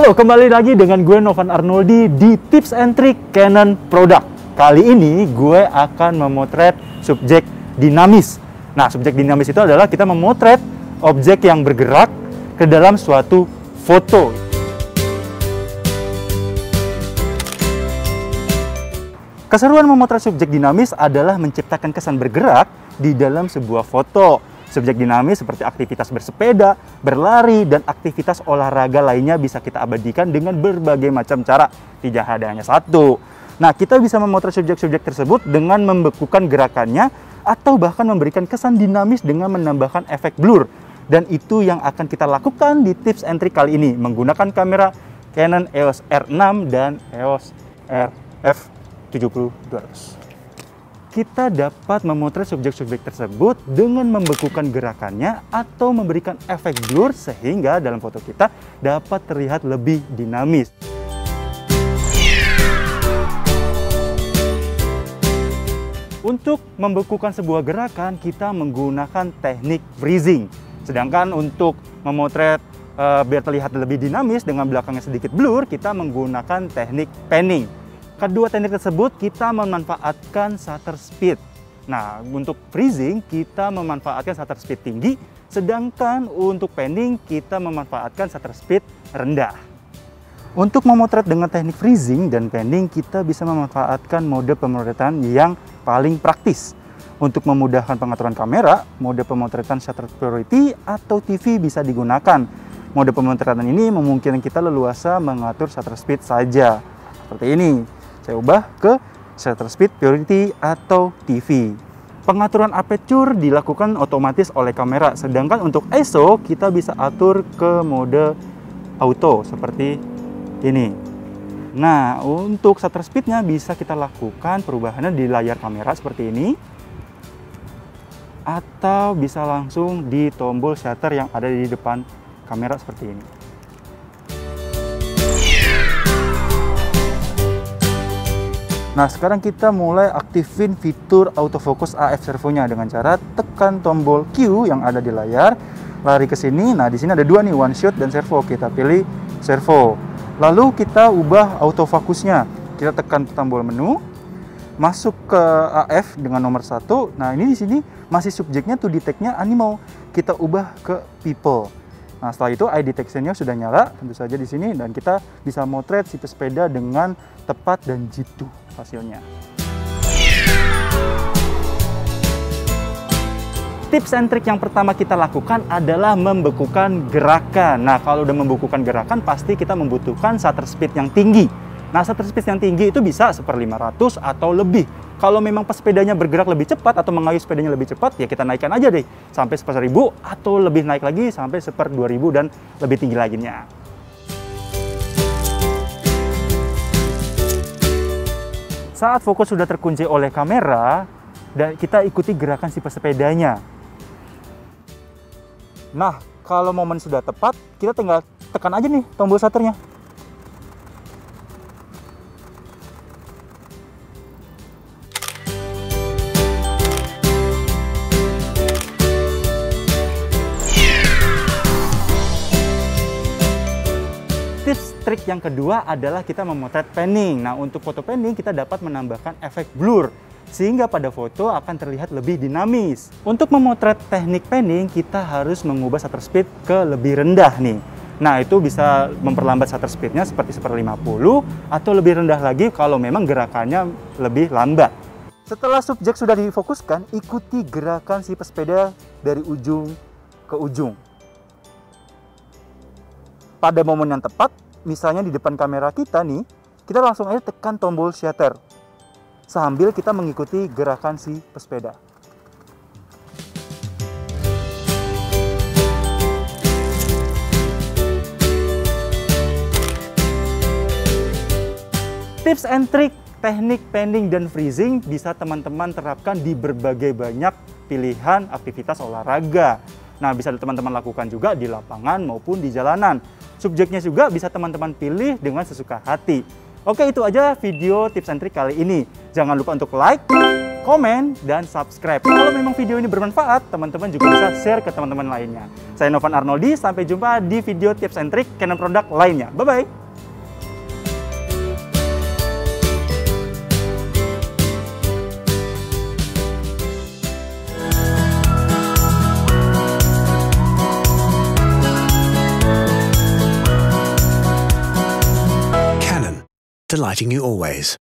Halo, kembali lagi dengan gue Novan Arnoldi di Tips and Trick Canon Product. Kali ini gue akan memotret subjek dinamis. Nah, subjek dinamis itu adalah kita memotret objek yang bergerak ke dalam suatu foto. Keseruan memotret subjek dinamis adalah menciptakan kesan bergerak di dalam sebuah foto. Subjek dinamis seperti aktivitas bersepeda, berlari, dan aktivitas olahraga lainnya bisa kita abadikan dengan berbagai macam cara. Tidak ada hanya satu. Nah, kita bisa memotret subjek-subjek tersebut dengan membekukan gerakannya atau bahkan memberikan kesan dinamis dengan menambahkan efek blur. Dan itu yang akan kita lakukan di tips and trick kali ini menggunakan kamera Canon EOS R6 dan EOS RF 70-200. Kita dapat memotret subjek-subjek tersebut dengan membekukan gerakannya atau memberikan efek blur sehingga dalam foto kita dapat terlihat lebih dinamis. Untuk membekukan sebuah gerakan, kita menggunakan teknik freezing. Sedangkan untuk memotret biar terlihat lebih dinamis dengan belakangnya sedikit blur, kita menggunakan teknik panning. Kedua teknik tersebut kita memanfaatkan shutter speed. Nah, untuk freezing kita memanfaatkan shutter speed tinggi, sedangkan untuk panning kita memanfaatkan shutter speed rendah. Untuk memotret dengan teknik freezing dan panning, kita bisa memanfaatkan mode pemotretan yang paling praktis. Untuk memudahkan pengaturan kamera, mode pemotretan shutter priority atau TV bisa digunakan. Mode pemotretan ini memungkinkan kita leluasa mengatur shutter speed saja. Seperti ini. Saya ubah ke shutter speed priority atau TV. Pengaturan aperture dilakukan otomatis oleh kamera, sedangkan untuk ISO kita bisa atur ke mode auto seperti ini. Nah, untuk shutter speednya bisa kita lakukan perubahannya di layar kamera seperti ini, atau bisa langsung di tombol shutter yang ada di depan kamera seperti ini. Nah, sekarang kita mulai aktifin fitur autofocus AF servonya dengan cara tekan tombol Q yang ada di layar, lari ke sini. Nah, di sini ada dua nih, one shot dan servo. Kita pilih servo. Lalu kita ubah autofokusnya. Kita tekan tombol menu, masuk ke AF dengan nomor 1. Nah, ini di sini masih subjeknya to detect-nya animal. Kita ubah ke people. Nah, setelah itu eye detection-nya sudah nyala, tentu saja di sini, dan kita bisa motret si pesepeda dengan tepat dan jitu hasilnya. Tips and trick yang pertama kita lakukan adalah membekukan gerakan. Nah, kalau udah membekukan gerakan, pasti kita membutuhkan shutter speed yang tinggi. Nah, shutter speed yang tinggi itu bisa 1/500 atau lebih. Kalau memang pesepedanya bergerak lebih cepat atau mengayuh sepedanya lebih cepat, ya kita naikkan aja deh sampai 1/1000 atau lebih naik lagi sampai 1/2000 dan lebih tinggi laginya. Saat fokus sudah terkunci oleh kamera, dan kita ikuti gerakan si pesepedanya. Nah, kalau momen sudah tepat, kita tinggal tekan aja nih tombol shutternya. Tips trik yang kedua adalah kita memotret panning. Nah, untuk foto panning kita dapat menambahkan efek blur sehingga pada foto akan terlihat lebih dinamis. Untuk memotret teknik panning kita harus mengubah shutter speed ke lebih rendah nih. Nah, itu bisa memperlambat shutter speednya seperti 1/50 atau lebih rendah lagi kalau memang gerakannya lebih lambat. Setelah subjek sudah difokuskan, ikuti gerakan si pesepeda dari ujung ke ujung. Pada momen yang tepat, misalnya di depan kamera kita nih, kita langsung aja tekan tombol shutter sambil kita mengikuti gerakan si pesepeda. Tips and trick teknik panning dan freezing bisa teman-teman terapkan di berbagai banyak pilihan aktivitas olahraga. Nah, bisa teman-teman lakukan juga di lapangan maupun di jalanan. Subjeknya juga bisa teman-teman pilih dengan sesuka hati. Oke, itu aja video tips and trick kali ini. Jangan lupa untuk like, komen, dan subscribe. Kalau memang video ini bermanfaat, teman-teman juga bisa share ke teman-teman lainnya. Saya Novan Arnoldi, sampai jumpa di video tips and trik Canon produk lainnya. Bye-bye! Canon, delighting you always.